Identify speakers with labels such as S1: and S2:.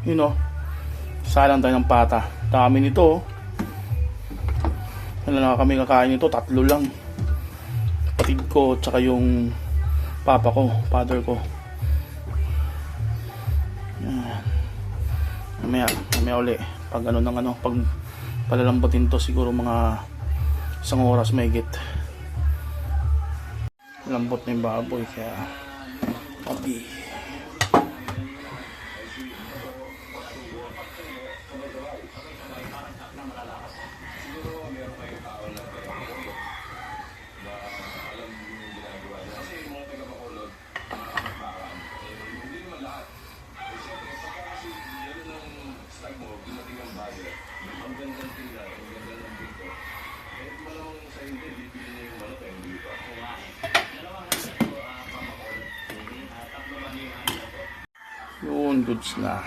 S1: You know, salang tayo ng pata. Dami nito. Wala na kami kakain nito, 3 lang. Kapatid ko, tsaka yung papa ko, father ko. Yan. Mamaya uli. Pag pag palalambutin to, siguro mga 1 oras may higit. Lambot na yung baboy, kaya papi. Yun, goods na.